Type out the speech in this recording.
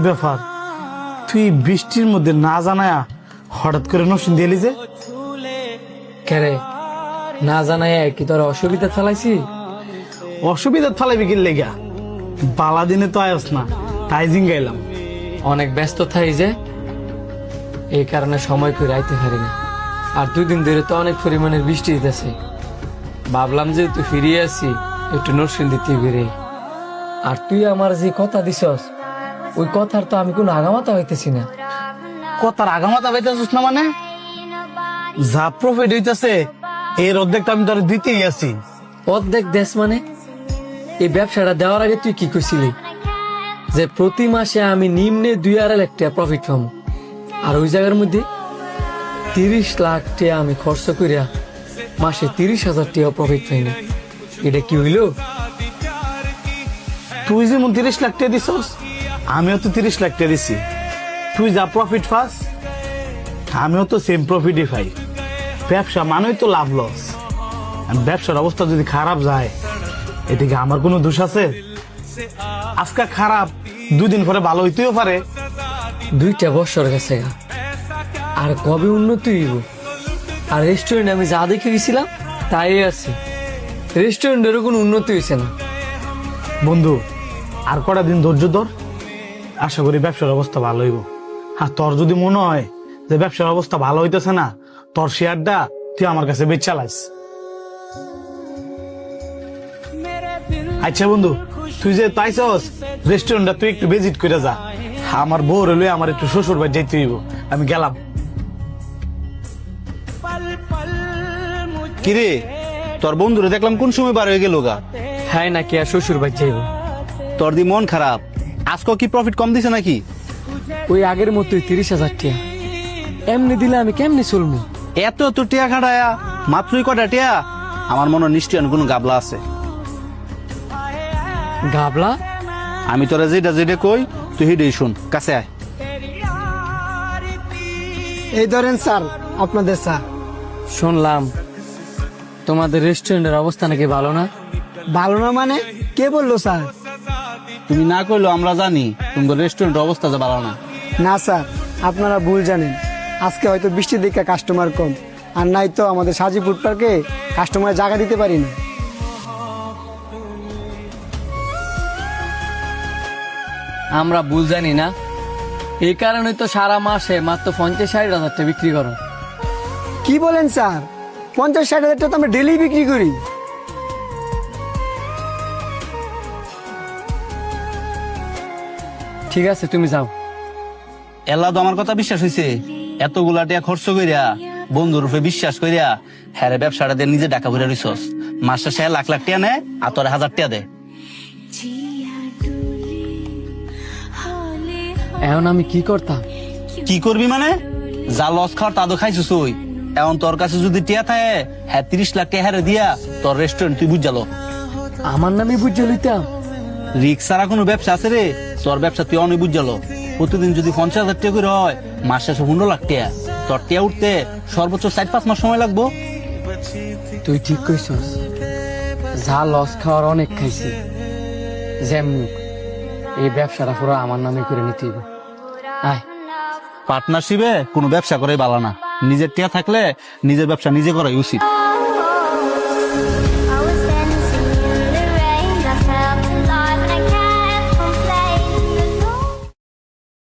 ব্যাপার, তুই বৃষ্টির মধ্যে না জানায়া হঠাৎ করে নসিন দিলি যে? কেরে না জানাই কি তোর অসুবিধা চালাইছি? অসুবিধা ফালাইবি কি লেগা? বালা দিনে তো আয়স না, তাই জিঙ্গাইলাম। অনেক ব্যস্ত থাই যে, এই কারণে সময় করে আইতে পারি না। আর 2 দিন ধরে তো অনেক পরিমাণের বৃষ্টি হইতেছে। ভাবলাম যে তুই ফিরিয়ে আসি, একটু নরসিং দিতে বেরে। আর তুই আমার যে কথা দিছস, ওই কথার তো আমি কোনো আগামাতা হইতেছি না। কথার আগামাতা পাইতেছিস না মানে? যা প্রফিট হইতেছে এর অর্ধেকটা আমি তোর দিতেই আছি। অর্ধেক দেশ মানে? এই ব্যবসাটা দেওয়ার আগে তুই কি কইছিলি যে প্রতি মাসে আমি নিম্নে 2-2.5 লাখ টাকা প্রফিট পাবো, আর ওই জায়গার মধ্যে 30 লাখ টাকা আমি খরচ করিয়া মাসে 30,000 টাকা প্রফিট পাই না। এটা কি হইল? তুই যেমন 30 লাখ টাকা দিছস, আমিও তো 30 লাখ টাকা দিছি। তুই যা প্রফিট পাস, আমিও তো সেম প্রফিটই পাই। ব্যবসা মানেই তো লাভ লস। ব্যবসার অবস্থা যদি খারাপ যায়, এদিকে আমার কোনো দোষ আছে? আজকে খারাপ, 2 দিন পরে ভালো হইতেও পারে। 2টা বছর গেছে গা, আর কবে উন্নতি হইব? আর রেস্টুরেন্টে আমি যা দেখে গেছিলাম তাই আছে, রেস্টুরেন্টেরও কোনো উন্নতি হয়েছে না। বন্ধু, আর কটা দিন ধৈর্য ধর, আশা করি ব্যবসার অবস্থা ভালো হইব। আর তোর যদি মনে হয় যে ব্যবসার অবস্থা ভালো হইতেছে না, তোর শেয়ারটা তুই আমার কাছে বেচ চালাইস। আচ্ছা বন্ধু, তুই যে তাইছস রেস্টুরেন্টটা তুই একটু ভিজিট করে যা। আমার বউ রইলে আমার একটু শ্বশুর বাড়ি যাইতে হইব, আমি গেলাম। কিরে, তোর বন্ধুরে দেখলাম কোন সময় বার হয়ে গেল গা? হ্যাঁ নাকি আর শ্বশুর বাড়ি যাইব? তোর দি মন খারাপ, আজকে কি প্রফিট কম দিছে নাকি? ওই আগের মতোই 30,000 টাকা। এমনি দিলে আমি কেমনি চলবো? এত এত টিয়া খাটায়া মাত্রই কটা টিয়া? আমার মনে হয় নিশ্চয় কোনো গাবলা আছে। গাবলা? আমি তোরা যেটা যেটা কই তুই হেডেই শুন, কাছে আয়। এই ধরেন স্যার আপনাদের চা। শুনলাম তোমাদের রেস্টুরেন্টের অবস্থা নাকি ভালো না? ভালো না মানে? কে বললো স্যার? তুমি না কইলো আমরা জানি তোমাদের রেস্টুরেন্টের অবস্থা যে ভালো না। না স্যার, আপনারা ভুল জানেন। আজকে হয়তো বৃষ্টির দিকে কাস্টমার কম, আর নাই তো আমাদের সাজি ফুড পার্কে কাস্টমার জায়গা দিতে পারি না। আমরা ভুল জানি না, এই কারণে তো সারা মাসে মাত্র 50-60 হাজার টাকা বিক্রি করো। কি বলেন স্যার? 50-60 হাজার টাকা তো আমরা ডেলি বিক্রি করি। ঠিক আছে তুমি যাও। এলা তো আমার কথা বিশ্বাস হয়েছে, এতগুলা টিয়া খরচ কইরা বন্ধুর রূপে বিশ্বাস কইরা হ্যাঁ ব্যবসাটা দিয়ে নিজে টাকা ভরে রইছস। মাসে সে লাখ লাখ টিয়া নেয় আর তোর 1000 টিয়া দেয়। এখন আমি কি করতাম? কি করবি মানে? যা লস খাওয়ার তা তো খাইছিস ওই। এখন তোর কাছে যদি টিয়া থাকে, হ্যাঁ 30 লাখ টিয়া হারে দিয়া তোর রেস্টুরেন্ট তুই বুঝালো। আমার নামে বুঝে লইতাম? রিক্স ছাড়া কোনো ব্যবসা আছে রে? তোর ব্যবসা তুই অনেক বুঝালো। প্রতিদিন যদি 50,000 টাকা করে হয়, মাস শেষে 15 লাখ টাকা। তোর টিয়া উঠতে সর্বোচ্চ 4-5 মাস সময় লাগবো। তুই ঠিক কইছস, যা লস খাওয়ার অনেক খাইছি। যেমনি এই ব্যবসাটা পুরো আমার নামে করে নিতে হইব। আয়। পার্টনারশিপে কোনো ব্যবসা করাই ভালো না, নিজের টিয়া থাকলে নিজের ব্যবসা নিজে করাই উচিত।